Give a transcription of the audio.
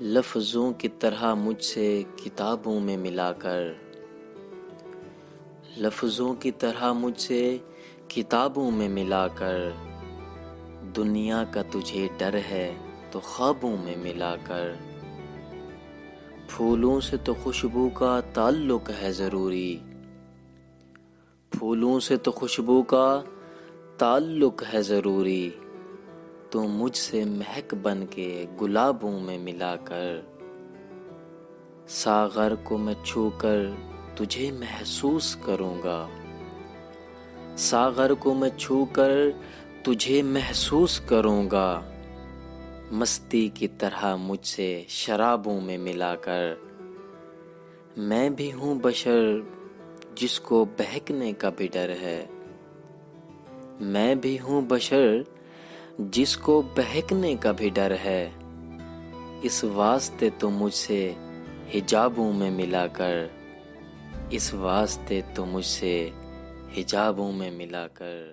لفظوں کی طرح مجھ سے کتابوں میں ملا کر، لفظوں کی طرح مجھ سے کتابوں میں ملا کر، دنیا کا تجھے ڈر ہے تو خوابوں میں ملا کر، پھولوں سے تو خوشبو کا تعلق ہے ضروری، پھولوں سے تو خوشبو کا تعلق ہے ضروری، تو مجھ سے مہک بن کے گلابوں میں ملا کر، ساغر کو میں چھو کر تجھے محسوس کروں گا، ساغر کو میں چھو کر تجھے محسوس کروں گا، مستی کی طرح مجھ سے شرابوں میں ملا کر، میں بھی ہوں بشر جس کو بہکنے کا بھی ڈر ہے، میں بھی ہوں بشر جس کو بہکنے کا بھی ڈر ہے، اس واسطے تو مجھ سے حجابوں میں ملا کر، اس واسطے تو مجھ سے حجابوں میں ملا کر